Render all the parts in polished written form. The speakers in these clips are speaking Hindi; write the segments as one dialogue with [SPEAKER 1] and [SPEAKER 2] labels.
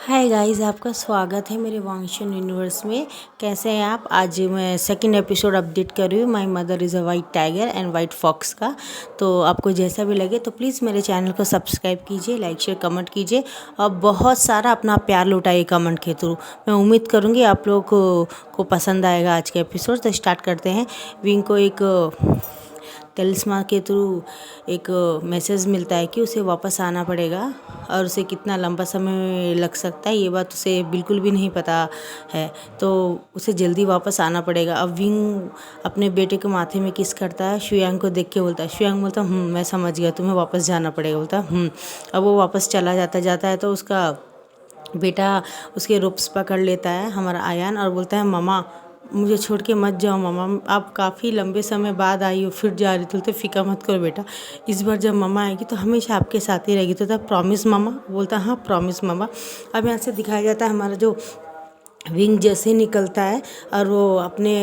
[SPEAKER 1] हाय गाइस, आपका स्वागत है मेरे वांगशन यूनिवर्स में। कैसे हैं आप? आज मैं सेकंड एपिसोड अपडेट कर रही हूँ, my mother is a white tiger and white fox का। तो आपको जैसा भी लगे तो प्लीज़ मेरे चैनल को सब्सक्राइब कीजिए, लाइक शेयर कमेंट कीजिए और बहुत सारा अपना प्यार लुटाइए कमेंट के थ्रू। मैं उम्मीद करूँगी आप लोगों को पसंद आएगा आज का एपिसोड। तो स्टार्ट करते हैं। विंग को एक तिलिस्मा के थ्रू एक मैसेज मिलता है कि उसे वापस आना पड़ेगा और उसे कितना लंबा समय लग सकता है ये बात उसे बिल्कुल भी नहीं पता है। तो उसे जल्दी वापस आना पड़ेगा। अब विंग अपने बेटे के माथे में किस करता है, शुयांग को देख के बोलता है। शुयांग बोलता मैं समझ गया, तुम्हें वापस जाना पड़ेगा। बोलता अब वो वापस चला जाता है तो उसका बेटा उसके रूप्स पकड़ लेता है, हमारा आयान, और बोलता है मामा मुझे छोड़ के मत जाओ मामा, आप काफ़ी लंबे समय बाद आई हो फिर जा रही। तो फिक्र मत करो बेटा, इस बार जब मामा आएगी तो हमेशा आपके साथ ही रहेगी। तो तब प्रॉमिस मामा? बोलता हाँ प्रॉमिस मामा। अब यहाँ से दिखाया जाता है हमारा जो विंग जैसे ही निकलता है और वो अपने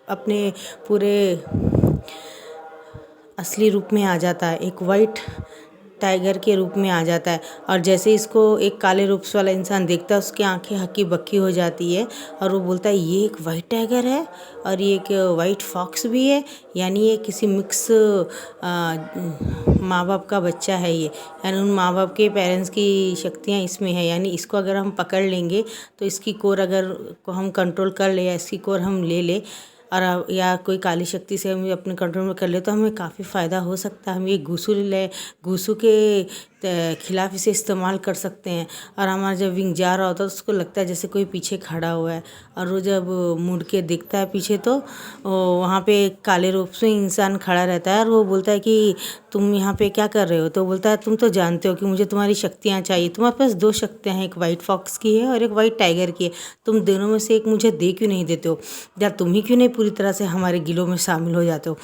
[SPEAKER 1] अपने पूरे असली रूप में आ जाता है, एक वाइट टाइगर के रूप में आ जाता है। और जैसे इसको एक काले रूप वाला इंसान देखता है उसकी आंखें हक्की बक्की हो जाती है और वो बोलता है ये एक वाइट टाइगर है और ये एक वाइट फॉक्स भी है, यानी ये किसी मिक्स माँ बाप का बच्चा है ये, यानी उन माँ बाप के पेरेंट्स की शक्तियाँ इसमें है। यानी इसको अगर हम पकड़ लेंगे तो इसकी कोर अगर को हम कंट्रोल कर ले या इसकी कोर हम ले ले और या कोई काली शक्ति से हम अपने कंट्रोल में कर ले तो हमें काफ़ी फ़ायदा हो सकता है। हम ये घूसू के खिलाफ इसे इस्तेमाल कर सकते हैं। और हमारा जब विंग जा रहा होता है तो उसको लगता है जैसे कोई पीछे खड़ा हुआ है और वो जब मुड़ के देखता है पीछे तो वहाँ पे एक काले रूप से इंसान खड़ा रहता है और वो बोलता है कि तुम यहाँ पे क्या कर रहे हो? तो बोलता है तुम तो जानते हो कि मुझे तुम्हारी शक्तियाँ चाहिए। तुम्हारे पास दो शक्तियाँ हैं, एक वाइट फॉक्स की है और एक वाइट टाइगर की है। तुम दोनों में से एक मुझे दे क्यों नहीं देते हो? या तुम ही क्यों नहीं पूरी तरह से हमारे गिलों में शामिल हो जाते हो?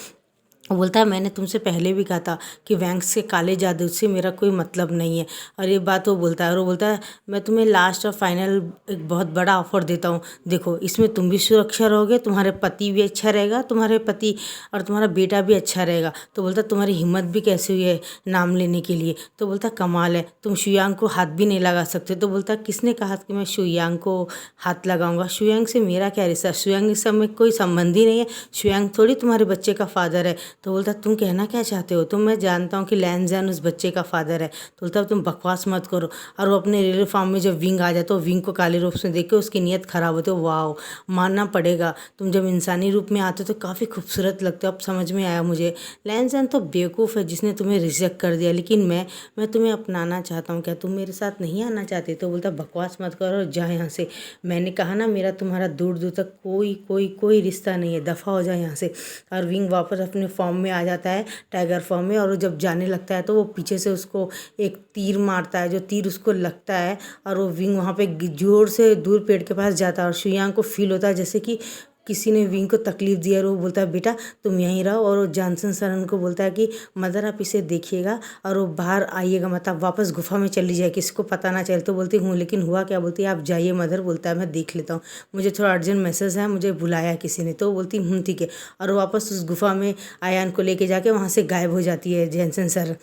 [SPEAKER 1] वो बोलता है मैंने तुमसे पहले भी कहा था कि वैंक्स के काले जादू से मेरा कोई मतलब नहीं है। और ये बात वो बोलता है और वो बोलता है मैं तुम्हें लास्ट और फाइनल एक बहुत बड़ा ऑफर देता हूँ। देखो इसमें तुम भी सुरक्षा रहोगे, तुम्हारे पति भी अच्छा रहेगा, तुम्हारे पति और तुम्हारा बेटा भी अच्छा रहेगा। तो बोलता तुम्हारी हिम्मत भी कैसे हुई है नाम लेने के लिए? तो बोलता कमाल है, तुम शुयांग को हाथ भी नहीं लगा सकते। तो बोलता किसने कहा कि मैं शुयांग को हाथ लगाऊंगा? शुयांग से मेरा क्या रिश्ता? शुयांग से में कोई संबंध ही नहीं है। शुयांग थोड़ी तुम्हारे बच्चे का फादर है। तो बोलता तुम कहना क्या चाहते हो? तो मैं जानता हूँ कि लैनजैन उस बच्चे का फादर है। तो बोलता तुम बकवास मत करो। और वो अपने रियल फॉर्म में जब विंग आ जाता है विंग को काले रूप में देख के उसकी नीयत खराब होती है। वाह, मानना पड़ेगा, तुम जब इंसानी रूप में आते हो तो काफ़ी खूबसूरत लगते हो। अब समझ में आया मुझे, लैनजैन तो बेवकूफ़ है जिसने तुम्हें रिजेक्ट कर दिया, लेकिन मैं तुम्हें अपनाना चाहता हूँ। क्या तुम मेरे साथ नहीं आना चाहते? तो बोलता बकवास मत करो, जा यहाँ से। मैंने कहा ना मेरा तुम्हारा दूर दूर तक कोई रिश्ता नहीं है, दफ़ा हो जाए यहाँ से। और विंग वापस अपने फॉर्म में आ जाता है, टाइगर फॉर्म में। और वो जब जाने लगता है तो वो पीछे से उसको एक तीर मारता है, जो तीर उसको लगता है और वो विंग वहाँ पे जोर से दूर पेड़ के पास जाता है। और शुयांग को फील होता है जैसे कि किसी ने विंग को तकलीफ दी है और वो बोलता है बेटा तुम यहीं रहो। और वो जॉनसन सर उनको बोलता है कि मदर आप इसे देखिएगा और वो बाहर आइएगा, मतलब वापस गुफा में चली जाए, किसी को पता ना चले। तो बोलती हूँ लेकिन हुआ क्या? बोलती है आप जाइए मदर। बोलता है मैं देख लेता हूँ, मुझे थोड़ा अर्जेंट मैसेज है, मुझे बुलाया है किसी ने। तो बोलती ठीक है। और वो वापस उस गुफा में आयान को लेके जाके वहाँ से गायब हो जाती है जॉनसन सर।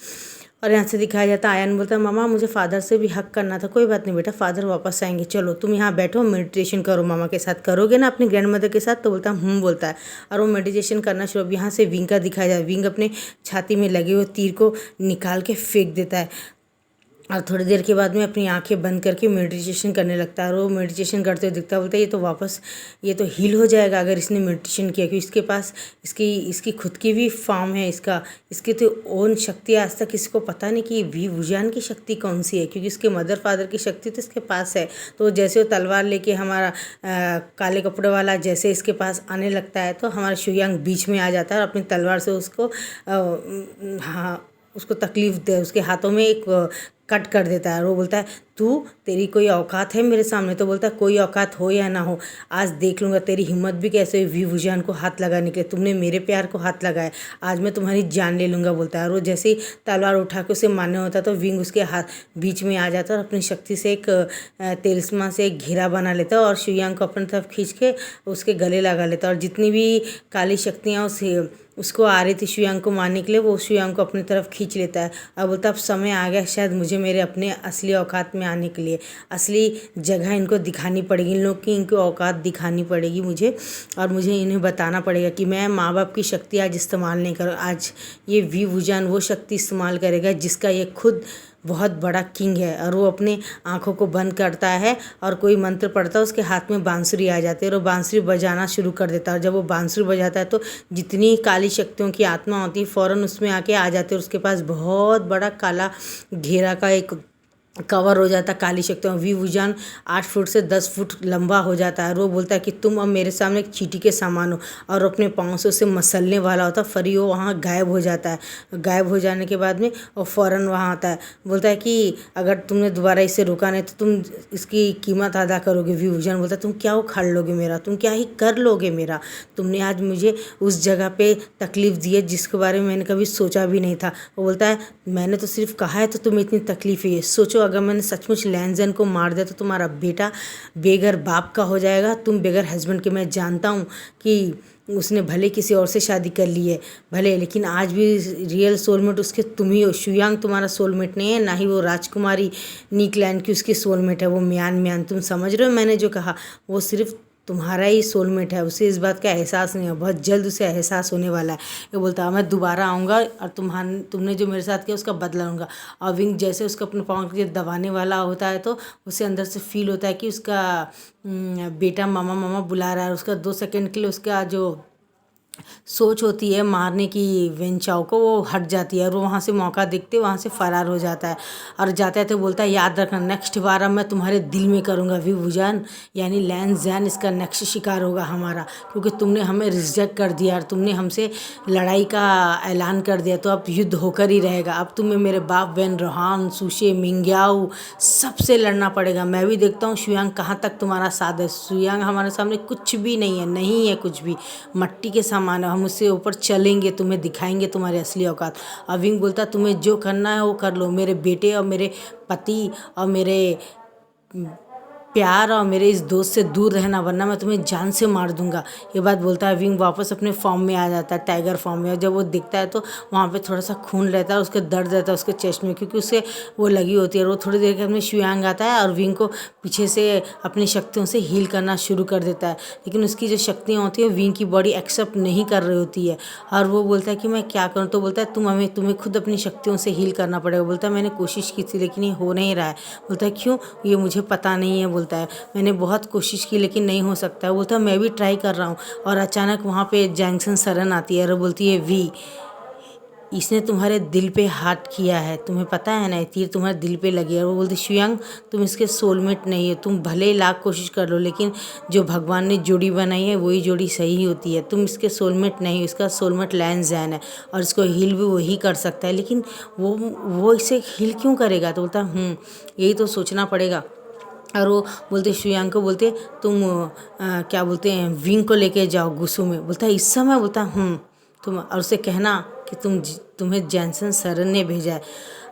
[SPEAKER 1] और यहाँ से दिखाया जाता है आयान बोलता है मामा मुझे फादर से भी हक करना था। कोई बात नहीं बेटा, फादर वापस आएंगे, चलो तुम यहाँ बैठो मेडिटेशन करो मामा के साथ, करोगे ना अपनी ग्रैंड मदर के साथ? तो बोलता बोलता है और वो मेडिटेशन करना शुरू। अब यहाँ से विंग का दिखाया जाए, विंग अपने छाती में लगे हुए तीर को निकाल के फेंक देता है और थोड़ी देर के बाद में अपनी आंखें बंद करके मेडिटेशन करने लगता है। और वो मेडिटेशन करते हुए दिखता है, बोलता है ये तो हील हो जाएगा अगर इसने मेडिटेशन किया, क्योंकि इसके पास इसकी खुद की भी फॉर्म है, इसकी तो ओन शक्ति आज तक किसी को पता नहीं कि वी वुजान की शक्ति कौन सी है, क्योंकि इसके मदर फादर की शक्ति तो इसके पास है। तो जैसे वो तलवार लेके हमारा काले कपड़े वाला जैसे इसके पास आने लगता है तो हमारा शुयांग बीच में आ जाता है और अपनी तलवार से उसको तकलीफ दे, उसके हाथों में एक कट कर देता है। और वो बोलता है तेरी कोई औकात है मेरे सामने? तो बोलता है कोई औकात हो या ना हो, आज देख लूँगा तेरी हिम्मत भी कैसे हुई वी वुजान को हाथ लगाने के लिए। तुमने मेरे प्यार को हाथ लगाया, आज मैं तुम्हारी जान ले लूँगा, बोलता है। और वो जैसे ही तलवार उठा के उसे मारने होता है तो विंग उसके हाथ बीच में आ जाता है और अपनी शक्ति से एक तिलिस्मा से एक घेरा बना लेता है और शुयांग को अपनी तरफ खींच के उसके गले लगा लेता है। और जितनी भी काली शक्तियाँ उसको आ रही थी शुयांग को मारने के लिए, वो शुयांग को अपनी तरफ खींच लेता है और बोलता अब समय आ गया, शायद मुझे मेरे अपने असली औकात में आने के लिए। असली जगह इनको दिखानी पड़ेगी, इन लोग की इनकी औकात दिखानी पड़ेगी मुझे, और मुझे इन्हें बताना पड़ेगा कि मैं माँ बाप की शक्ति आज इस्तेमाल नहीं करूँ। आज ये वी वुजान वो शक्ति इस्तेमाल करेगा जिसका ये खुद बहुत बड़ा किंग है, और वो अपने आँखों को बंद करता है और कोई मंत्र पढ़ता है, उसके हाथ में बांसुरी आ जाती है और वो बांसुरी बजाना शुरू कर देता है। और जब वो बांसुरी बजाता है तो जितनी काली शक्तियों की आत्मा होती है फ़ौरन उसमें आके आ जाती है, और उसके पास बहुत बड़ा काला घेरा का एक कवर हो जाता है काली शक्तियों। वी वुजान 8 फुट से 10 फुट लंबा हो जाता है, और वो बोलता है कि तुम अब मेरे सामने एक चींटी के समान हो, और अपने पाँव से उसे मसलने वाला होता है। फरी वो वहाँ गायब हो जाता है। गायब हो जाने के बाद में वो फ़ौरन वहाँ आता है, बोलता है कि अगर तुमने दोबारा इसे रोका नहीं तो तुम इसकी कीमत अदा करोगे। वी वुजान बोलता है तुम क्या उखाड़ लोगे मेरा, तुम क्या ही कर लोगे मेरा, तुमने आज मुझे उस जगह पे तकलीफ़ दी है जिसके बारे में मैंने कभी सोचा भी नहीं था। वो बोलता है मैंने तो सिर्फ कहा है तो तुम्हें इतनी तकलीफ़ है। सोचो अगर मैंने सचमुच लैंजन को मार दिया तो तुम्हारा बेटा बेघर बाप का हो जाएगा, तुम बेघर हस्बैंड के। मैं जानता हूँ कि उसने भले किसी और से शादी कर ली है भले, लेकिन आज भी रियल सोलमेट उसके तुम ही हो। शुयांग तुम्हारा सोलमेट नहीं है, ना ही वो राजकुमारी नीकलैंड की उसकी सोलमेट है, वो म्यान म्यान। तुम समझ रहे हो मैंने जो कहा, वो सिर्फ तुम्हारा ही सोलमेट है। उसे इस बात का एहसास नहीं है, बहुत जल्द उसे एहसास होने वाला है। ये बोलता है मैं दोबारा आऊँगा और तुमने जो मेरे साथ किया उसका बदला लूँगा। और विंग जैसे उसको अपने पाँव के दबाने वाला होता है तो उसे अंदर से फील होता है कि उसका बेटा मामा मामा बुला रहा है। उसका 2 सेकंड के लिए उसका जो सोच होती है मारने की वेंचाओ को, वो हट जाती है और वो वहाँ से मौका देखते वहाँ से फरार हो जाता है। और जाता है तो बोलता है याद रखना नेक्स्ट बार अब मैं तुम्हारे दिल में करूँगा वी वुजान, यानी लैन जैन इसका नेक्स्ट शिकार होगा हमारा, क्योंकि तुमने हमें रिजेक्ट कर दिया और तुमने हमसे लड़ाई का ऐलान कर दिया, तो अब युद्ध होकर ही रहेगा। अब तुम्हें मेरे बाप वैन रोहान सुशे मिंग्याओ सबसे लड़ना पड़ेगा। मैं भी देखता हूँ शुयांग कहाँ तक तुम्हारा साथ है। शुयांग हमारे सामने कुछ भी नहीं है, नहीं है कुछ भी, मट्टी के सामान। हम उससे ऊपर चलेंगे, तुम्हें दिखाएंगे तुम्हारी असली औकात। और विंग बोलता तुम्हें जो करना है वो कर लो, मेरे बेटे और मेरे पति और मेरे प्यार और मेरे इस दोस्त से दूर रहना, वरना मैं तुम्हें जान से मार दूंगा। ये बात बोलता है विंग वापस अपने फॉर्म में आ जाता है, टाइगर फॉर्म में। और जब वो दिखता है तो वहाँ पे थोड़ा सा खून रहता है, उसके दर्द रहता है उसके चेस्ट में, क्योंकि उसे वो लगी होती है। और वो थोड़ी देर के अपने शुयांग आता है और विंग को पीछे से अपनी शक्तियों से हील करना शुरू कर देता है, लेकिन उसकी जो शक्तियाँ होती हैं विंग की बॉडी एक्सेप्ट नहीं कर रही होती है। और वो बोलता है कि मैं क्या करूँ, तो बोलता है तुम्हें खुद अपनी शक्तियों से हील करना पड़ेगा। बोलता है मैंने कोशिश की थी लेकिन ये हो नहीं रहा है। बोलता है क्यों, ये मुझे पता नहीं है। बोलता है मैंने बहुत कोशिश की लेकिन नहीं हो सकता है। बोलता है मैं भी ट्राई कर रहा हूँ। और अचानक वहाँ पे जैंक्सन सरन आती है और बोलती है वी, इसने तुम्हारे दिल पे हाथ किया है, तुम्हें पता है ना, तीर तुम्हारे दिल पे लगी है। और वो बोलती शुयांग तुम इसके सोलमेट नहीं हो, तुम भले लाख कोशिश कर लो लेकिन जो भगवान ने जोड़ी बनाई है वही जोड़ी सही होती है। तुम इसके सोलमेट नहीं हो, इसका सोलमेट लैन जैन है और इसको हील भी वही कर सकता है, लेकिन वो इसे हील क्यों करेगा। तो बोलता यही तो सोचना पड़ेगा। और वो बोलते शुयांग को बोलते तुम क्या बोलते हैं विंग को लेके जाओ गुस्सू में। बोलता है इस समय। बोलता तुम और उसे कहना कि तुम्हें जैंसन सरन ने भेजा है,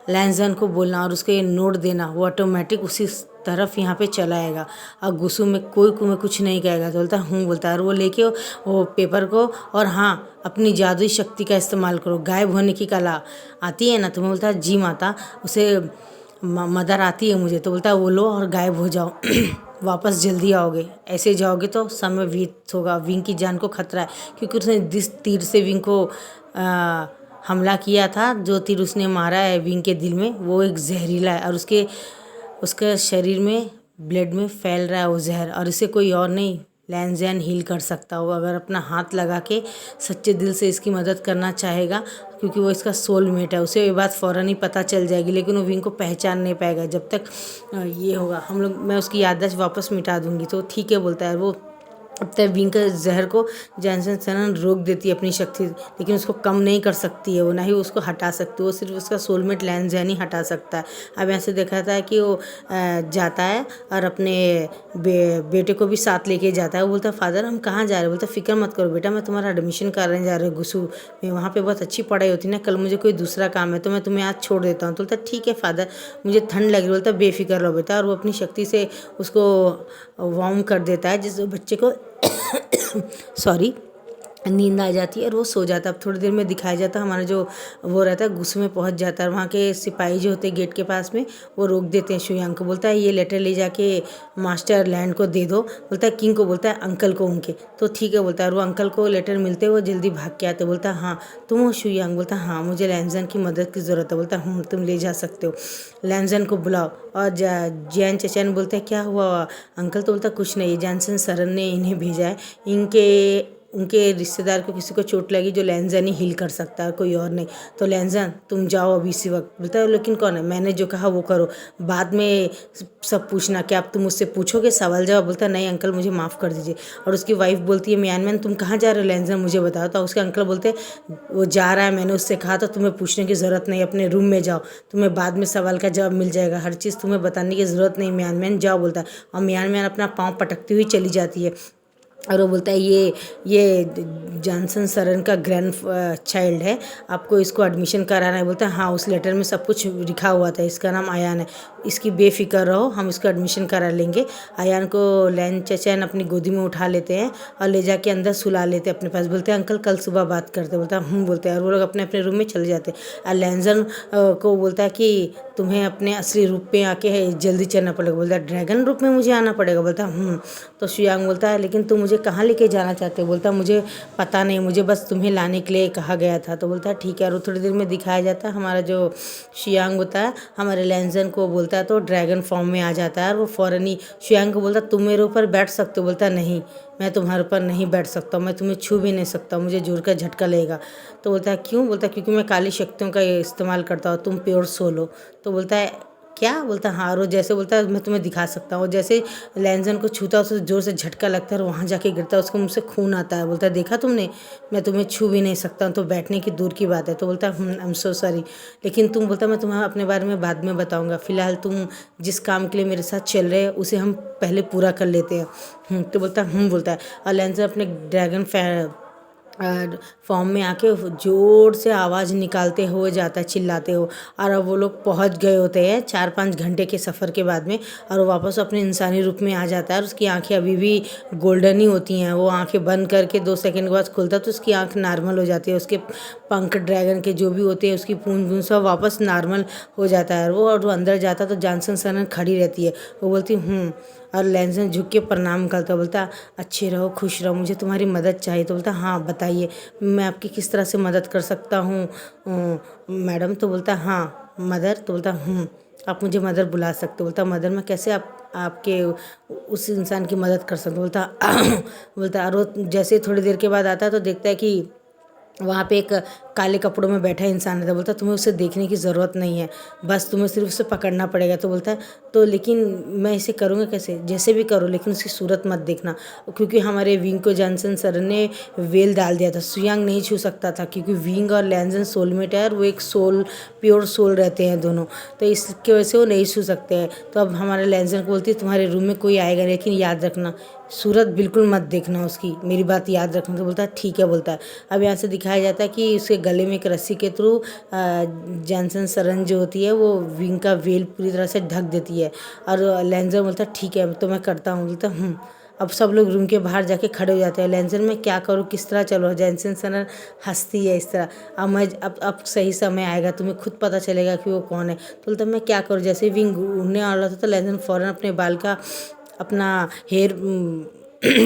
[SPEAKER 1] लैंजन को बोलना और उसको ये नोट देना, वो ऑटोमेटिक उसी तरफ यहाँ पे चला आएगा और गुस्सू में कोई तुम्हें कुछ नहीं कहेगा। तो बोलता बोलता है। और वो लेके वो पेपर को और हाँ अपनी जादुई शक्ति का इस्तेमाल करो, गायब होने की कला आती है ना तुम्हें। बोलता है जी माता, उसे मदर आती है मुझे। तो बोलता है वो लो और गायब हो जाओ वापस जल्दी आओगे, ऐसे जाओगे तो समय व्यर्थ होगा, विंग की जान को खतरा है, क्योंकि उसने जिस तीर से विंग को हमला किया था, जो तीर उसने मारा है विंग के दिल में वो एक जहरीला है और उसके शरीर में ब्लड में फैल रहा है वो जहर, और इसे कोई और नहीं लैन जैन हील कर सकता। वो अगर अपना हाथ लगा के सच्चे दिल से इसकी मदद करना चाहेगा, क्योंकि वो इसका सोलमेट है, उसे ये बात फ़ौरन ही पता चल जाएगी, लेकिन वो विंग को पहचान नहीं पाएगा जब तक ये होगा। मैं उसकी याददाश्त वापस मिटा दूंगी। तो ठीक है बोलता है वो। अब तक विंग के जहर को जैंसन सरन रोक देती है अपनी शक्ति, लेकिन उसको कम नहीं कर सकती है वो, ना ही उसको हटा सकती है, वो सिर्फ उसका सोलमेट लैन जैन ही हटा सकता है। अब ऐसे देखा था कि वो जाता है और अपने बेटे को भी साथ लेके जाता है। वो बोलता है फादर हम कहाँ जा रहे हैं। बोलता फिक्र मत करो बेटा, मैं तुम्हारा एडमिशन कराने जा रहा हूँ गुस्सू में, वहाँ पर बहुत अच्छी पढ़ाई होती है ना, कल मुझे कोई दूसरा काम है तो मैं तुम्हें आज छोड़ देता हूँ। तो बोलता ठीक है फादर, मुझे ठंड लग रही। बोलता बेफिक्र रहो बेटा, और वो अपनी शक्ति से उसको वार्म कर देता है जिस बच्चे को सॉरी नींद आ जाती है और वो सो जाता है। अब थोड़ी देर में दिखाया जाता है हमारा जो वो रहता है गुस्से में पहुंच जाता है। वहाँ के सिपाही जो होते हैं गेट के पास में, वो रोक देते हैं शुयांग को। बोलता है ये लेटर ले जाके मास्टर लैंड को दे दो। बोलता है किंग को, बोलता है अंकल को उनके। तो ठीक है बोलता है। और वो अंकल को लेटर मिलते वो जल्दी भाग के आते। बोलता है हाँ तुम हो शुयांग? बोलता है हाँ मुझे लैंजन की मदद की ज़रूरत है। बोलता है तुम ले जा सकते हो, लैंजन को बुलाओ। और जैन चचैन बोलते हैं क्या हुआ अंकल? तो बोलता कुछ नहीं, जॉनसन सरन ने इन्हें भेजा है, इनके उनके रिश्तेदार को किसी को चोट लगी जो लैंजन ही हील कर सकता है, कोई और नहीं। तो लैंजन तुम जाओ अभी इसी वक्त। बोलता है लेकिन कौन है? मैंने जो कहा वो करो, बाद में सब पूछना। क्या अब तुम मुझसे पूछोगे सवाल जवाब? बोलता है नहीं अंकल मुझे माफ़ कर दीजिए। और उसकी वाइफ बोलती है म्यान मैन तुम कहाँ जा रहे हो लैंजन मुझे बताओ। तो उसके अंकल बोलते हैं वो जा रहा है, मैंने उससे कहा था तुम्हें पूछने की ज़रूरत नहीं, अपने रूम में जाओ, तुम्हें बाद में सवाल का जवाब मिल जाएगा, हर चीज़ तुम्हें बताने की ज़रूरत नहीं म्यान मैन, जाओ। बोलता है और म्यान मैन अपना पाँव पटकती हुई चली जाती है। और वो बोलता है ये जॉनसन सरन का ग्रैंड चाइल्ड है, आपको इसको एडमिशन कराना है। बोलता है हाँ उस लेटर में सब कुछ लिखा हुआ था, इसका नाम आयान है, इसकी बेफिक्र रहो, हम इसको एडमिशन करा लेंगे। आयान को लैन चचैन अपनी गोदी में उठा लेते हैं और ले जाके अंदर सुला लेते हैं अपने पास। बोलते हैं अंकल कल सुबह बात करते। बोलता है बोलते हैं। और वो लोग अपने अपने रूम में चले जाते हैं। और लैंजन को बोलता है कि तुम्हें अपने असली रूप में आके जल्दी चलना पड़ेगा। बोलता है ड्रैगन रूप में मुझे आना पड़ेगा? बोलता है तो शुयांग बोलता है लेकिन तुम मुझे कहाँ लेके जाना चाहते हो? बोलता है मुझे पता नहीं, मुझे बस तुम्हें लाने के लिए कहा गया था। तो बोलता है ठीक है। और थोड़ी देर में दिखाया जाता है हमारा जो शुयांग होता है हमारे लैंजन को बोलता है तो ड्रैगन फॉर्म में आ जाता है। और वो फ़ौरन ही शुयांग को बोलता है तुम मेरे ऊपर बैठ सकते हो। बोलता है नहीं मैं तुम्हारे ऊपर नहीं बैठ सकता, मैं तुम्हें छू भी नहीं सकता, मुझे जोर का झटका लगेगा। तो बोलता है क्यों? बोलता है क्योंकि मैं काली शक्तियों का इस्तेमाल करता हूँ, तुम प्योर सोल हो। तो बोलता है क्या? बोलता है हाँ। और वो जैसे बोलता है मैं तुम्हें दिखा सकता हूँ। जैसे लैंजन को छूता है उसे जोर से झटका लगता है और वहाँ जाके गिरता है, उसके मुँह से खून आता है। बोलता है देखा तुमने, मैं तुम्हें छू भी नहीं सकता, तो बैठने की दूर की बात है। तो बोलता है आई एम सो सॉरी, लेकिन तुम, बोलता मैं तुम्हें अपने बारे में बाद में बताऊँगा, फिलहाल तुम जिस काम के लिए मेरे साथ चल रहे हैं उसे हम पहले पूरा कर लेते हैं। तो बोलता है बोलता है। और लैंजन अपने ड्रैगन फॉर्म में आके ज़ोर से आवाज़ निकालते हुए जाता है, चिल्लाते हो। और अब वो लोग पहुंच गए होते हैं 4-5 घंटे के सफ़र के बाद में, और वो वापस अपने इंसानी रूप में आ जाता है। और उसकी आंखें अभी भी गोल्डन ही होती हैं। वो आंखें बंद करके 2 सेकंड के बाद खुलता है तो उसकी आंख नॉर्मल हो जाती है। उसके पंख ड्रैगन के जो भी होते हैं, उसकी पूंछ सब वापस नॉर्मल हो जाता है। और वो अंदर जाता तो जॉनसन सरन खड़ी रहती है। वो बोलती और लैंजन झुक के प्रणाम करता, बोलता अच्छे रहो खुश रहो, मुझे तुम्हारी मदद चाहिए। तो बोलता हाँ बताइए मैं आपकी किस तरह से मदद कर सकता हूँ मैडम? तो बोलता हाँ मदर। तो बोलता आप मुझे मदर बुला सकते हो। बोलता मदर मैं कैसे आपके उस इंसान की मदद कर सकता? बोलता और जैसे थोड़ी देर के बाद आता है तो देखता है कि वहाँ पे एक काले कपड़ों में बैठा इंसान था। बोलता तुम्हें उसे देखने की ज़रूरत नहीं है, बस तुम्हें सिर्फ उसे पकड़ना पड़ेगा। तो बोलता है तो लेकिन मैं इसे करूँगा कैसे? जैसे भी करो लेकिन उसकी सूरत मत देखना, क्योंकि हमारे विंग को जॉनसन सर ने वेल डाल दिया था, शुयांग नहीं छू सकता था, क्योंकि विंग और लैंजन सोलमेट है और वो एक सोल प्योर सोल रहते हैं दोनों, तो इसकी वजह से वो नहीं छू सकते हैं। तो अब हमारे लैंजन को बोलती है तुम्हारे रूम में कोई आएगा लेकिन याद रखना सूरत बिल्कुल मत देखना उसकी, मेरी बात याद रखना। तो बोलता है ठीक है। बोलता है अब यहाँ से दिखाया जाता है कि उसके गले में एक रस्सी के थ्रू जॉनसन सरन जो होती है वो विंग का वेल पूरी तरह से ढक देती है। और लैंजर बोलता है ठीक है तो मैं करता हूँ। बोलता अब सब लोग रूम के बाहर जाके खड़े हो जाते हैं। लैंजर मैं क्या करूँ, किस तरह चलो? जॉनसन सरन हंसती है इस तरह, अब सही समय आएगा, तुम्हें खुद पता चलेगा कि वो कौन है। तो बोलता मैं क्या करूँ? जैसे विंग उड़ने वाला था तो लैंजर फ़ौरन अपने बाल का अपना हेयर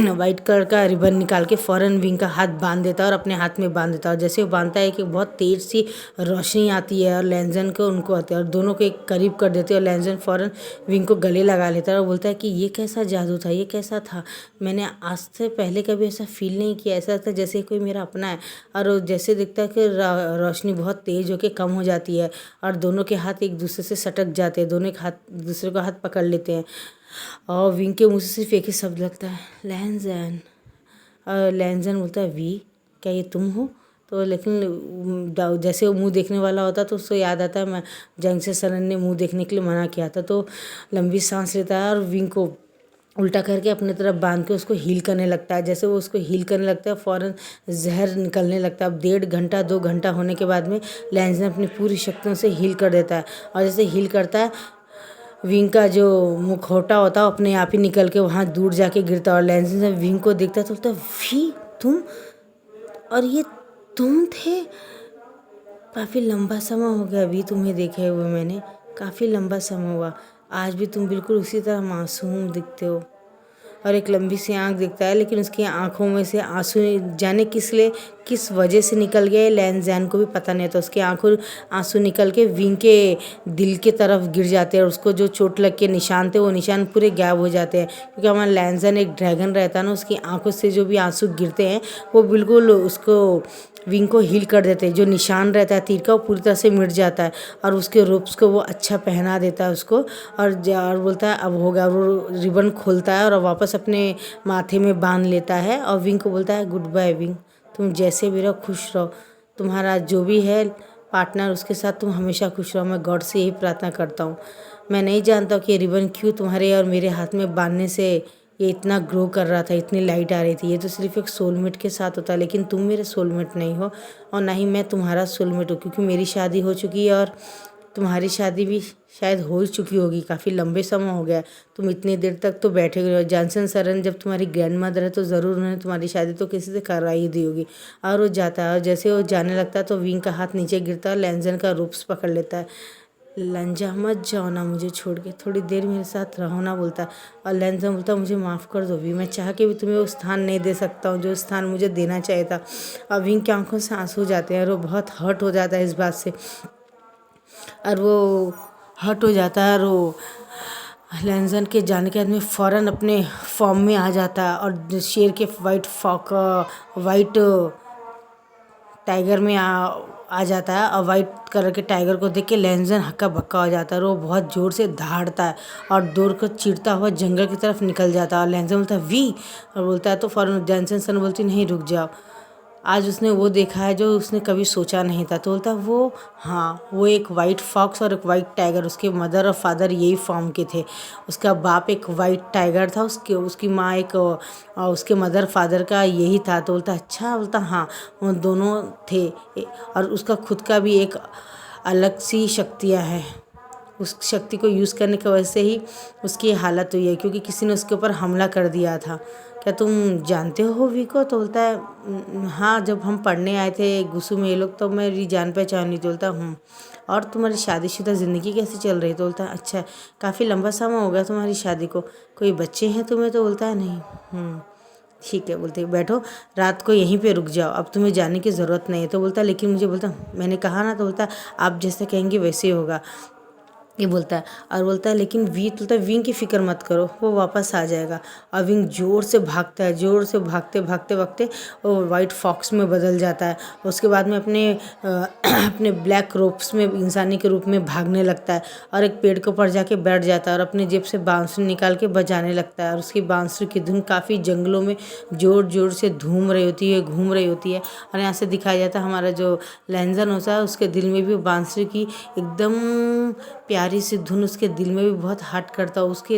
[SPEAKER 1] वाइट कलर का रिबन निकाल के फ़ौरन विंग का हाथ बांध देता है और अपने हाथ में बांध देता है। और जैसे वो बांधता है कि बहुत तेज़ सी रोशनी आती है और लैंजन को उनको आती है और दोनों को एक करीब कर देते हैं। और लैंजन फ़ौरन विंग को गले लगा लेता है और बोलता है कि ये कैसा जादू था, ये कैसा था, मैंने आज से पहले कभी ऐसा फील नहीं किया, ऐसा लगता है जैसे कोई मेरा अपना है। और जैसे दिखता है कि रोशनी बहुत तेज़ होकर कम हो जाती है और दोनों के हाथ एक दूसरे से सटक जाते हैं, दोनों एक दूसरे का हाथ पकड़ लेते हैं। और विंग के मुँह से सिर्फ एक ही शब्द लगता है लैंजन। और लैंजन बोलता है वी, क्या ये तुम हो? तो लेकिन जैसे वो मुंह देखने वाला होता तो उसको याद आता है मैं जॉनसन सरन ने मुंह देखने के लिए मना किया था। तो लंबी सांस लेता है और विंग को उल्टा करके अपने तरफ बांध के उसको हील करने लगता है। जैसे वो उसको हील करने लगता है फ़ौरन जहर निकलने लगता है। अब 1.5 घंटा 2 घंटा होने के बाद में लैंजन अपनी पूरी शक्तियों से हील कर देता है। और जैसे हील करता है विंग का जो मुखौटा होता है अपने आप ही निकल के वहाँ दूर जाके गिरता है। और लैंजन जब विंग को देखता है तो बोलता है वी और ये तुम थे? काफ़ी लंबा समय हो गया अभी तुम्हें देखे हुए मैंने, काफ़ी लंबा समय हुआ। आज भी तुम बिल्कुल उसी तरह मासूम दिखते हो और एक लंबी सी आँख दिखता है, लेकिन उसकी आँखों में से आंसू जाने किस वजह से निकल गए लैंज़ैन को भी पता नहीं था। उसकी आंखों आंसू निकल के विंग के दिल के तरफ गिर जाते हैं और उसको जो चोट लग के निशान थे वो निशान पूरे गायब हो जाते हैं, क्योंकि हमारा लैंज़ैन एक ड्रैगन रहता है ना, उसकी आंखों से जो भी आंसू गिरते हैं वो बिल्कुल उसको विंग को हील कर देते हैं। जो निशान रहता है तीर का वो पूरी तरह से मिट जाता है और उसके रोप्स को वो अच्छा पहना देता है उसको, और बोलता है अब होगा। वो रिबन खोलता है और वापस अपने माथे में बांध लेता है और विंग को बोलता है गुड बाय विंग, तुम जैसे भी रहो खुश रहो, तुम्हारा जो भी है पार्टनर उसके साथ तुम हमेशा खुश रहो। मैं गॉड से यही प्रार्थना करता हूँ। मैं नहीं जानता कि ये रिबन क्यों तुम्हारे और मेरे हाथ में बांधने से ये इतना ग्रो कर रहा था, इतनी लाइट आ रही थी। ये तो सिर्फ एक सोलमेट के साथ होता है, लेकिन तुम मेरे सोलमेट नहीं हो और ना ही मैं तुम्हारा सोलमेट हूँ, क्योंकि मेरी शादी हो चुकी है और तुम्हारी शादी भी शायद हो ही चुकी होगी। काफ़ी लंबे समय हो गया, तुम इतनी देर तक तो बैठे हुए हो। जॉनसन सरन जब तुम्हारी ग्रैंड मदर है तो ज़रूर उन्होंने तुम्हारी शादी तो किसी से करा ही दी होगी। और वो जाता है और जैसे वो जाने लगता है तो विंग का हाथ नीचे गिरता है और लैंज़न का रूप्स पकड़ लेता है। लंजा मत जाओ ना मुझे छोड़ के, थोड़ी देर मेरे साथ रहो ना, बोलता है। और लैंज़न बोलता है मुझे माफ़ कर दो भी, मैं चाह के भी तुम्हें वो स्थान नहीं दे सकता हूँ जो स्थान मुझे देना चाहिए था। और विंग की आंखों से आंसू जाते हैं और वो बहुत हर्ट हो जाता है इस बात से, और वो हर्ट हो जाता है और वो लैंज़न के जाने के बाद में फ़ौरन अपने फॉर्म में आ जाता है और शेर के वाइट टाइगर में आ जाता है। और वाइट कलर के टाइगर को देख के लैंज़न हक्का बक्का हो जाता है और वो बहुत ज़ोर से दहाड़ता है और दौड़ कर चीरता हुआ जंगल की तरफ निकल जाता है। और लैंज़न बोलता है वी, और बोलता है तो फ़ौरन जॉनसन सन बोलती नहीं रुक जाओ, आज उसने वो देखा है जो उसने कभी सोचा नहीं था। तो बोलता है वो, हाँ वो एक वाइट फॉक्स और एक वाइट टाइगर, उसके मदर और फादर यही फॉर्म के थे। उसका बाप एक वाइट टाइगर था, उसकी माँ एक उसके मदर फादर का यही था। तो बोलता अच्छा, बोलता हाँ वो दोनों थे और उसका खुद का भी एक अलग सी शक्तियाँ हैं। उस शक्ति को यूज़ करने की वजह से ही उसकी हालत हुई है, क्योंकि किसी ने उसके ऊपर हमला कर दिया था। क्या तुम जानते हो वी को? तो बोलता है हाँ, जब हम पढ़ने आए थे गुस्सू में ये लोग तो मेरी जान पहचान नहीं। तो बोलता हूँ, और तुम्हारी शादीशुदा ज़िंदगी कैसे चल रही? तो बोलता है अच्छा, काफ़ी लंबा समय हो गया तुम्हारी शादी को, कोई बच्चे हैं तुम्हें? तो बोलता है नहीं। ठीक है, बोलते बैठो, रात को यहीं पे रुक जाओ, अब तुम्हें जाने की ज़रूरत नहीं है। तो बोलता लेकिन मुझे, बोलता मैंने कहा ना। तो बोलता आप जैसे कहेंगे वैसे ही होगा, ये बोलता है। और बोलता है लेकिन बोलता है विंग की फ़िक्र मत करो, वो वापस आ जाएगा। और विंग ज़ोर से भागता है, ज़ोर से भागते भागते भागते वो वाइट फॉक्स में बदल जाता है। उसके बाद में अपने ब्लैक रोप्स में इंसानी के रूप में भागने लगता है और एक पेड़ के ऊपर जाके बैठ जाता है और अपने जेब से बांसुरी निकाल के बजाने लगता है। और उसकी बांसुरी की धुन काफ़ी जंगलों में ज़ोर ज़ोर से घूम रही होती है। और यहाँ से दिखाया जाता है हमारा जो लैंज़न होता है उसके दिल में भी बांसुरी की एकदम प्यारी सी धुन उसके दिल में भी बहुत हट करता है। उसके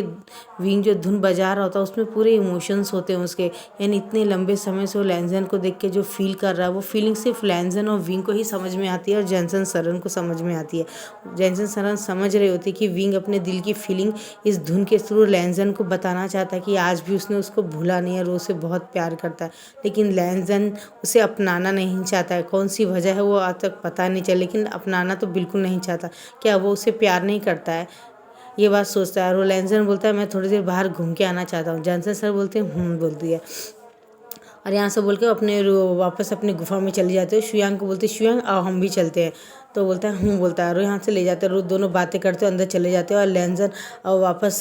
[SPEAKER 1] विंग जो धुन बजा रहा होता है उसमें पूरे इमोशंस होते हैं उसके, यानी इतने लंबे समय से वो लैंज़न को देख के जो फील कर रहा है वो फीलिंग सिर्फ लैंज़न और विंग को ही समझ में आती है और जॉनसन सरन को समझ में आती है। जॉनसन सरन समझ रही होती है कि विंग अपने दिल की फीलिंग इस धुन के थ्रू लैंज़न को बताना चाहता है कि आज भी उसने उसको भूला नहीं है और उसे बहुत प्यार करता है। लेकिन लैंज़न उसे अपनाना नहीं चाहता है, कौन सी वजह है वो आज तक पता नहीं चला, लेकिन अपनाना तो बिल्कुल नहीं चाहता। क्या वो उसे प्यार नहीं करता है, ये बात सोचता है। और वो लैंज़न बोलता है मैं थोड़ी देर बाहर घूम के आना चाहता हूँ। जॉनसन सर बोलते हैं बोलती है। और यहाँ से बोल के वापस अपनी गुफा में चले जाते हैं। शुयांग को बोलते शुयांग आओ हम भी चलते हैं। तो बोलता है बोलता है। और यहाँ से ले जाते हैं, रोज दोनों बातें करते हो अंदर चले जाते हैं। और लैंज़न वापस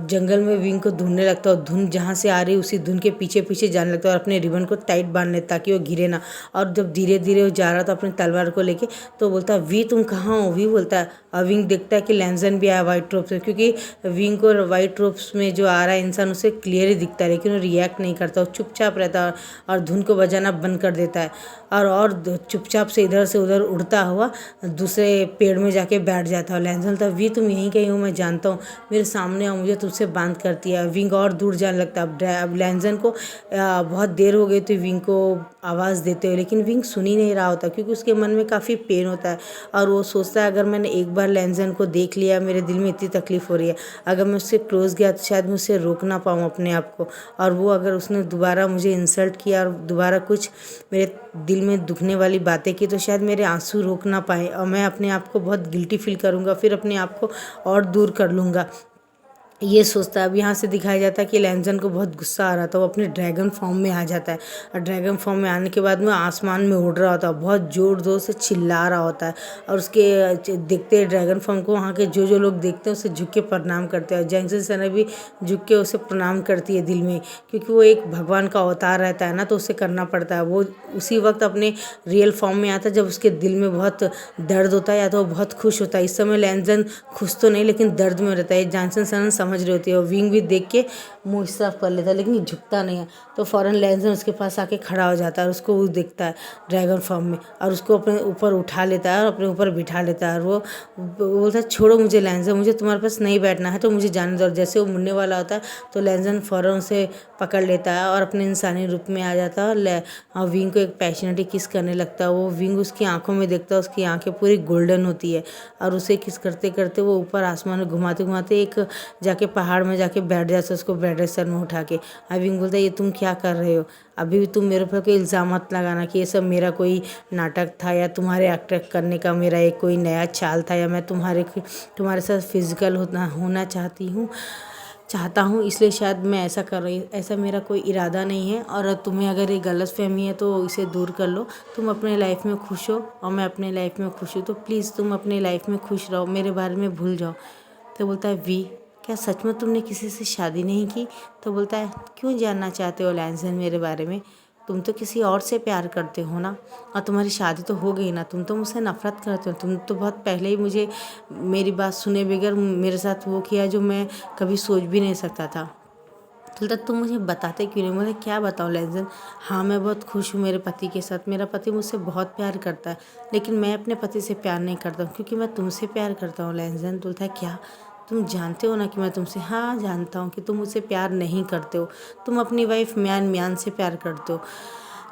[SPEAKER 1] जंगल में विंग को ढूंढने लगता है और धुन जहाँ से आ रही उसी धुन के पीछे पीछे जाने लगता है और अपने रिबन को टाइट बांध लेता ताकि वो गिरे ना। और जब धीरे धीरे वो जा रहा था अपनी तलवार को लेके तो बोलता है वी तुम कहाँ हो? वी बोलता है। और विंग देखता है कि लैंज़न भी आया वाइट रोप्स में, क्योंकि विंग को वाइट रोप्स में जो आ रहा है इंसान उसे क्लियर ही दिखता है, लेकिन वो रिएक्ट नहीं करता, वो चुपचाप रहता है और धुन को बजाना बंद कर देता है और चुपचाप से इधर से उधर उड़ता हुआ दूसरे पेड़ में जाके बैठ जाता है। लैंजन बोलता है वी तुम यहीं कहीं हो, मैं जानता हूँ, मेरे सामने आओ, मुझे तुझसे बांध करती है। विंग और दूर जाने लगता है। अब लैंजन को बहुत देर हो गई तो विंग को आवाज़ देते हुए, लेकिन विंग सुन ही नहीं रहा होता क्योंकि उसके मन में काफ़ी पेन होता है और वो सोचता है अगर मैंने एक बार लैंजन को देख लिया, मेरे दिल में इतनी तकलीफ़ हो रही है, अगर मैं उससे क्लोज गया तो शायद मैं उससे रोक ना पाऊँ अपने आप को, और वो अगर उसने दोबारा मुझे इंसल्ट किया और दोबारा कुछ मेरे दिल में दुखने वाली बातें की तो शायद मेरे आंसू रोक ना पाए और मैं अपने आप को बहुत गिल्टी फील करूँगा, फिर अपने आप को और दूर कर लूँगा। ये सोचता है। अब यहाँ से दिखाया जाता है कि लैंजन को बहुत गुस्सा आ रहा था, वो अपने ड्रैगन फॉर्म में आ जाता है और ड्रैगन फॉर्म में आने के बाद में आसमान में उड़ रहा होता है, बहुत ज़ोर ज़ोर से चिल्ला रहा होता है और उसके देखते हैं ड्रैगन फॉर्म को वहाँ के जो लोग देखते हैं उसे झुक के प्रणाम करते हैं और जैंक्सन सेना भी झुक के उसे प्रणाम करती है दिल में, क्योंकि वो एक भगवान का अवतार रहता है ना, तो उसे करना पड़ता है। वो उसी वक्त अपने रियल फॉर्म में आता है जब उसके दिल में बहुत दर्द होता है या तो वो बहुत खुश होता है। इस समय लैंजन खुश तो नहीं लेकिन दर्द में रहता है। जॉनसन सनन समझ रही होती है और विंग भी देख के मुंह साफ कर लेता है लेकिन झुकता नहीं है। तो फ़ौरन लैंजन उसके पास आके खड़ा हो जाता है और उसको वो देखता है ड्रैगन फॉर्म में और उसको अपने ऊपर उठा लेता है और अपने ऊपर बिठा लेता है और वो बोलता है छोड़ो मुझे लैंजन, मुझे तुम्हारे पास नहीं बैठना है तो मुझे जाने दो। और जैसे वो मुड़ने वाला होता है तो लैंजन फ़ौरन उसे पकड़ लेता है और अपने इंसानी रूप में आ जाता है और विंग को एक पैशनेटली किस करने लगता है। वो विंग उसकी आंखों में देखता है, उसकी आंखें पूरी गोल्डन होती है और उसे किस करते करते वो ऊपर आसमान में घुमाते घुमाते एक जाके पहाड़ में जाके बैठ जाता है, उसको बेड रेस्ट में उठा के। विंग बोलता है ये तुम क्या कर रहे हो, अभी भी तुम मेरे ऊपर कोई इल्ज़ाम मत लगाना कि ये सब मेरा कोई नाटक था या तुम्हारे एक्ट करने का मेरा एक कोई नया चाल था या मैं तुम्हारे साथ फिजिकल होना चाहता हूँ इसलिए शायद मैं ऐसा कर रही हूँ, ऐसा मेरा कोई इरादा नहीं है। और तुम्हें अगर ये गलतफहमी है तो इसे दूर कर लो, तुम अपने लाइफ में खुश हो और मैं अपने लाइफ में खुश हूँ, तो प्लीज़ तुम अपने लाइफ में खुश रहो, मेरे बारे में भूल जाओ। तो बोलता है वी क्या सच में तुमने किसी से शादी नहीं की? तो बोलता है क्यों जानना चाहते हो लैंसन मेरे बारे में, तुम तो किसी और से प्यार करते हो ना और तुम्हारी शादी तो हो गई ना, तुम तो मुझसे नफरत करते हो, तुम तो बहुत पहले ही मुझे मेरी बात सुने बगैर मेरे साथ वो किया जो मैं कभी सोच भी नहीं सकता था। तो तुम मुझे बताते क्यों नहीं? मुझे क्या बताऊँ लैंसन, हाँ मैं बहुत खुश हूँ मेरे पति के साथ, मेरा पति मुझसे बहुत प्यार करता है लेकिन मैं अपने पति से प्यार नहीं करता हूँ क्योंकि मैं तुमसे प्यार करता हूँ। लैंसन बोलता है क्या तुम जानते हो ना कि मैं तुमसे, हाँ जानता हूँ कि तुम मुझसे प्यार नहीं करते हो, तुम अपनी वाइफ म्यान से प्यार करते हो।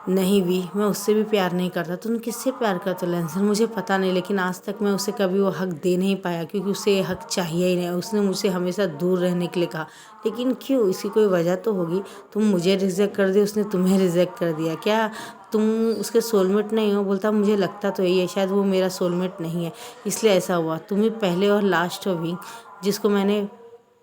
[SPEAKER 1] नहीं भी, मैं उससे भी प्यार नहीं करता। तुम किससे प्यार करते हो लैंसन? मुझे पता नहीं लेकिन आज तक मैं उसे कभी वो हक दे नहीं पाया क्योंकि उसे ये हक चाहिए ही नहीं, उसने मुझसे हमेशा दूर रहने के लिए कहा। लेकिन क्यों? इसकी कोई वजह तो होगी। तुम मुझे रिजेक्ट कर दिया, उसने तुम्हें रिजेक्ट कर दिया, क्या तुम उसके सोलमेट नहीं हो? बोलता मुझे लगता तो यही है, शायद वो मेरा सोलमेट नहीं है इसलिए ऐसा हुआ। तुम ही पहले और लास्ट हो भी जिसको मैंने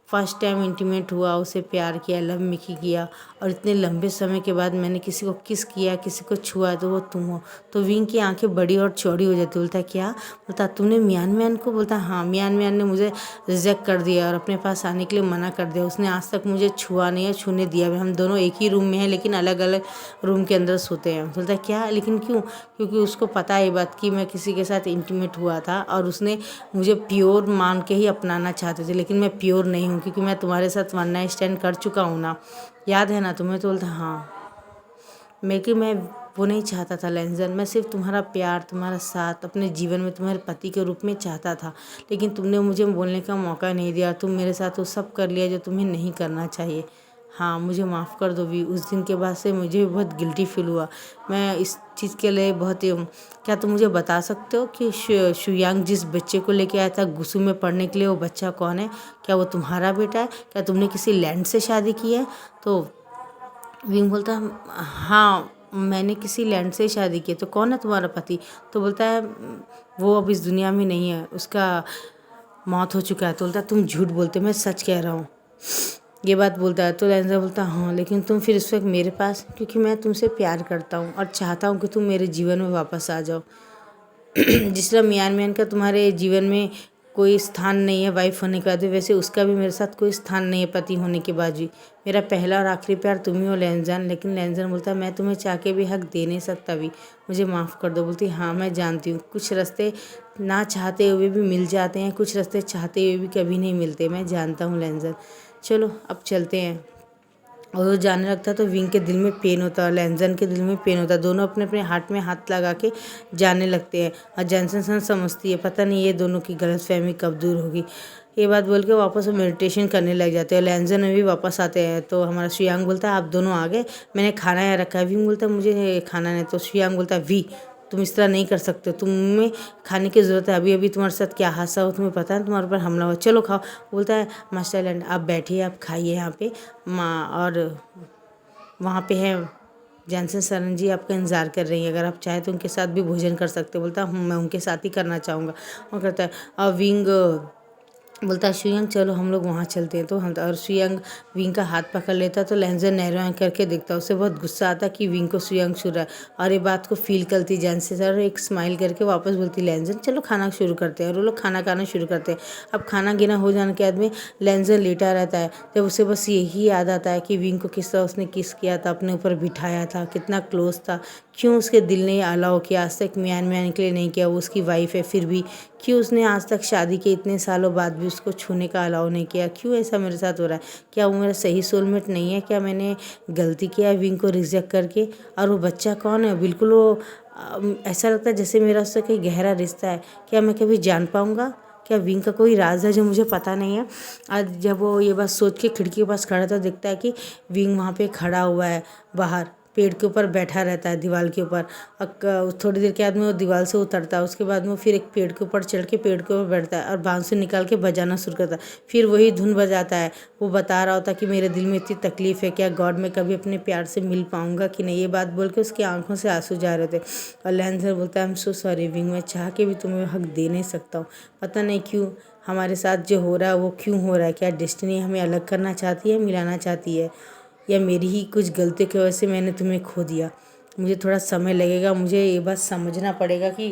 [SPEAKER 1] फर्स्ट टाइम इंटीमेट हुआ, उसे प्यार किया, लव मिकी किया और इतने लंबे समय के बाद मैंने किसी को किस किया, किसी को छुआ तो वो तुम हो। तो विंग की आंखें बड़ी और चौड़ी हो जाती। बोलता क्या? बोलता तूने म्यान को? बोलता हाँ म्यान ने मुझे रिजेक्ट कर दिया और अपने पास आने के लिए मना कर दिया, उसने आज तक मुझे छुआ नहीं है, छूने दिया भी। हम दोनों एक ही रूम में हैं लेकिन अलग अलग रूम के अंदर सोते हैं। बोलता क्या लेकिन क्यों? क्योंकि उसको पता है ये बात कि मैं किसी के साथ इंटीमेट हुआ था और उसने मुझे प्योर मान के ही अपनाना चाहते थे लेकिन मैं प्योर नहीं हूँ क्योंकि मैं तुम्हारे साथ वन नाइट स्टैंड कर चुका हूँ ना, याद है ना तुम्हें? तो बोलता हाँ मैं वो नहीं चाहता था लैंसन, मैं सिर्फ तुम्हारा प्यार, तुम्हारा साथ अपने जीवन में तुम्हारे पति के रूप में चाहता था लेकिन तुमने मुझे बोलने का मौका नहीं दिया, तुम मेरे साथ वो सब कर लिया जो तुम्हें नहीं करना चाहिए। हाँ मुझे माफ़ कर दो भी। उस दिन के बाद से मुझे भी बहुत गिल्टी फील हुआ, मैं इस चीज़ के लिए बहुत ही। क्या तुम मुझे बता सकते हो कि शुयांग जिस बच्चे को लेके आया था गुसू में पढ़ने के लिए, वो बच्चा कौन है? क्या वो तुम्हारा बेटा है? क्या तुमने किसी लैंड से शादी की है? तो विंग बोलता हाँ मैंने किसी लैंड से शादी की। तो कौन है तुम्हारा पति? तो बोलता है वो अब इस दुनिया में नहीं है, उसका मौत हो चुका है। तो बोलता तुम झूठ बोलते, मैं सच कह रहा हूँ, ये बात बोलता है। तो लैंसन बोलता हाँ लेकिन तुम फिर इस वक्त मेरे पास, क्योंकि मैं तुमसे प्यार करता हूँ और चाहता हूँ कि तुम मेरे जीवन में वापस आ जाओ। जिस तरह म्यान का तुम्हारे जीवन में कोई स्थान नहीं है वाइफ होने के बाद, वैसे उसका भी मेरे साथ कोई स्थान नहीं है पति होने के बाद भी। मेरा पहला और आखिरी प्यार तुम ही हो लैंसन। लेकिन लैंसन बोलता है मैं तुम्हें चाह के भी हक दे नहीं सकता भी, मुझे माफ़ कर दो। बोलती हाँ मैं जानती हूँ, कुछ रास्ते ना चाहते हुए भी मिल जाते हैं, कुछ रास्ते चाहते हुए भी कभी नहीं मिलते, मैं जानता हूँ लैंसन। चलो अब चलते हैं। और वो जाने लगता है तो विंग के दिल में पेन होता है और लैंजन के दिल में पेन होता है। दोनों अपने अपने हाथ में हाथ लगा के जाने लगते हैं और जैनसन समझती है पता नहीं ये दोनों की गलतफहमी कब दूर होगी। ये बात बोल के वापस वो मेडिटेशन करने लग जाते हैं और लैंजन में भी वापस आते हैं। तो हमारा शुयांग बोलता है आप दोनों आ गए, मैंने खाना यहाँ रखा है। विंग बोलता है मुझे खाना नहीं। तो शुयांग बोलता है वी तुम इस तरह नहीं कर सकते, तुम्हें खाने की ज़रूरत है। अभी अभी तुम्हारे साथ क्या हादसा हो तुम्हें पता है, तुम्हारे ऊपर हमला हुआ, चलो खाओ। बोलता है मास्टर लैंड आप बैठिए, आप खाइए यहाँ पे माँ, और वहाँ पे है जैनसन सरन जी आपका इंतज़ार कर रही है, अगर आप चाहें तो उनके साथ भी भोजन कर सकते हो। बोलता हूँ मैं उनके साथ ही करना चाहूँगा। और कहता है और विंग बोलता है शुयांग चलो हम लोग वहाँ चलते हैं। तो हम और शुयांग विंग का हाथ पकड़ लेता तो लैंजन नहरों करके देखता, उसे बहुत गुस्सा आता कि विंग को शुयांग छू रहा है। और ये बात को फील करती जैनसन सर एक स्माइल करके वापस बोलती लैंजन चलो खाना शुरू करते हैं। और वो लोग खाना खाना शुरू करते हैं। अब खाना गिना हो जाने के बाद में लैंजन लेटा रहता है। जब उसे बस यही याद आता है कि विंग को किस तरह उसने किस किया था, अपने ऊपर बिठाया था, कितना क्लोज था, क्यों उसके दिल ने अलाउ किया, आज तक म्यान म्यान के लिए नहीं किया, वो उसकी वाइफ है फिर भी क्यों उसने आज तक शादी के इतने सालों बाद भी उसको छूने का अलाउ नहीं किया, क्यों ऐसा मेरे साथ हो रहा है, क्या वो मेरा सही सोलमेट नहीं है, क्या मैंने गलती किया है विंग को रिजेक्ट करके। और वो बच्चा कौन है, बिल्कुल वो ऐसा लगता है जैसे मेरा उससे कोई गहरा रिश्ता है। क्या मैं कभी जान पाऊँगा, क्या विंग का कोई राज है जो मुझे पता नहीं है। आज जब वो ये बात सोच के खिड़की के पास खड़ा था, देखता है कि विंग वहाँ पे खड़ा हुआ है बाहर, पेड़ के ऊपर बैठा रहता है दीवार के ऊपर। थोड़ी देर के बाद में वो दीवार से उतरता है, उसके बाद में फिर एक पेड़ के ऊपर चढ़ के पेड़ के ऊपर बैठता है और बांसुरी निकाल के बजाना शुरू करता है। फिर वही धुन बजाता है। वो बता रहा होता कि मेरे दिल में इतनी तकलीफ़ है, क्या गॉड मैं कभी अपने प्यार से मिल पाऊँगा कि नहीं। ये बात बोल के उसकी आंखों से आंसू जा रहे थे। और लैंसर बोलता है I am so sorry wing, मैं चाह के भी तुम्हें हक दे नहीं सकता हूँ। पता नहीं क्यों हमारे साथ जो हो रहा है वो क्यों हो रहा है, क्या डेस्टिनी हमें अलग करना चाहती है, मिलाना चाहती है, या मेरी ही कुछ गलतियों की वजह से मैंने तुम्हें खो दिया। मुझे थोड़ा समय लगेगा, मुझे ये बात समझना पड़ेगा कि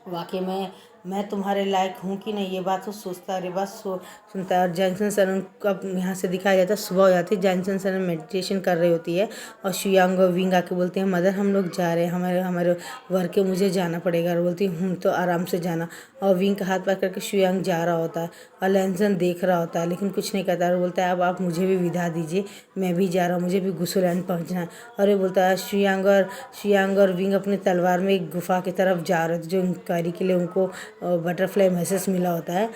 [SPEAKER 1] वाकई में मैं तुम्हारे लायक हूँ कि नहीं। ये बात वो सोचता है, ये बात सुनता है। और जैनसन सरन को अब यहाँ से दिखाया जाता है सुबह हो जाती है, जैनसन सरन मेडिटेशन कर रही होती है और शुयांग और विंग आके बोलते हैं मदर हम लोग जा रहे हैं, हमारे हमारे वर्क के मुझे जाना पड़ेगा। और बोलती हूँ तो आराम से जाना। और विंग का हाथ पकड़ के शुयांग जा रहा होता है और लैंसन देख रहा होता है लेकिन कुछ नहीं कहता। और बोलता है अब आप मुझे भी विदा दीजिए, मैं भी जा रहा हूँ, मुझे भी गुसुलैंड पहुँचना है। और ये बोलता है शुयांग और विंग अपनी तलवार में एक गुफा की तरफ जा रहे थे जो इंक्वायरी के लिए उनको बटरफ्लाई मैसेज मिला होता है।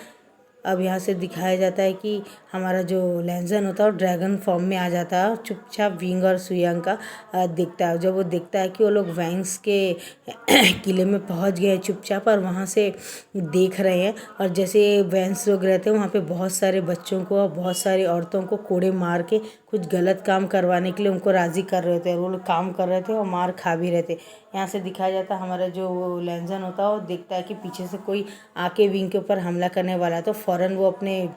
[SPEAKER 1] अब यहाँ से दिखाया जाता है कि हमारा जो लैंसन होता है वो ड्रैगन फॉर्म में आ जाता है और चुपचाप विंग और शुयांग का देखता है। जब वो देखता है कि वो लोग वैंग्स के किले में पहुँच गए चुपचाप और वहाँ से देख रहे हैं। और जैसे वैंस लोग रहते हैं वहाँ पे बहुत सारे बच्चों को और बहुत सारी औरतों को कोड़े मार के कुछ गलत काम करवाने के लिए उनको राज़ी कर रहे थे और वो लोग काम कर रहे थे और मार खा भी रहे थे। यहाँ से दिखाया जाता है हमारा जो लैंसन होता है वो देखता है कि पीछे से कोई आके विंग के ऊपर हमला करने वाला है, तो फ़ौरन वो अपने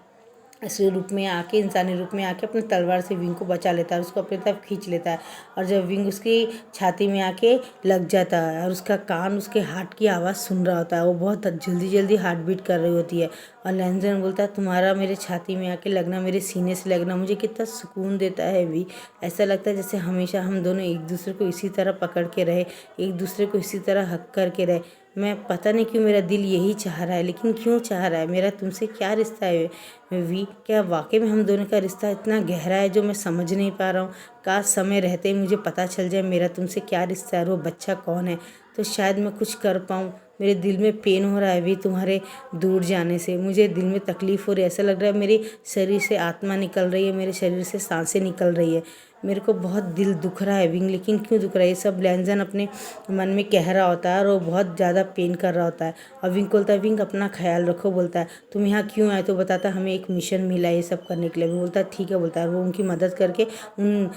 [SPEAKER 1] असली रूप में आके, इंसानी रूप में आके अपने तलवार से विंग को बचा लेता है और उसको अपनी तरफ खींच लेता है। और जब विंग उसकी छाती में आके लग जाता है और उसका कान उसके हार्ट की आवाज़ सुन रहा होता है, वो बहुत जल्दी जल्दी हार्ट बीट कर रही होती है। और लैंसन बोलता है तुम्हारा मेरे छाती में आके लगना, मेरे सीने से लगना मुझे कितना सुकून देता है भी। ऐसा लगता है जैसे हमेशा हम दोनों एक दूसरे को इसी तरह पकड़ के रहे, एक दूसरे को इसी तरह हक करके रहे। मैं पता नहीं क्यों मेरा दिल यही चाह रहा है, लेकिन क्यों चाह रहा है, मेरा तुमसे क्या रिश्ता है वी, क्या वाकई में हम दोनों का रिश्ता इतना गहरा है जो मैं समझ नहीं पा रहा हूँ। काश समय रहते ही मुझे पता चल जाए मेरा तुमसे क्या रिश्ता है और वो बच्चा कौन है, तो शायद मैं कुछ कर पाऊँ। मेरे दिल में पेन हो रहा है भी तुम्हारे दूर जाने से, मुझे दिल में तकलीफ़ हो रही है, ऐसा लग रहा है मेरे शरीर से आत्मा निकल रही है, मेरे शरीर से सांसें निकल रही है, मेरे को बहुत दिल दुख रहा है विंग। लेकिन क्यों दुख रहा है, ये सब लैंसन अपने मन में कह रहा होता है और वो बहुत ज़्यादा पेन कर रहा होता है। और विंग बोलता है विंग अपना ख्याल रखो, बोलता है तुम यहाँ क्यों आए, तो बताता है हमें एक मिशन मिला है ये सब करने के लिए। वो बोलता है ठीक है, बोलता है वो उनकी मदद करके उन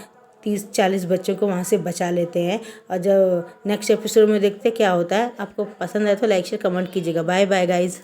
[SPEAKER 1] 30-40 बच्चों को वहाँ से बचा लेते हैं। और जब नेक्स्ट एपिसोड में देखते हैं क्या होता है। आपको पसंद आए तो लाइक शेयर कमेंट कीजिएगा। Bye bye guys.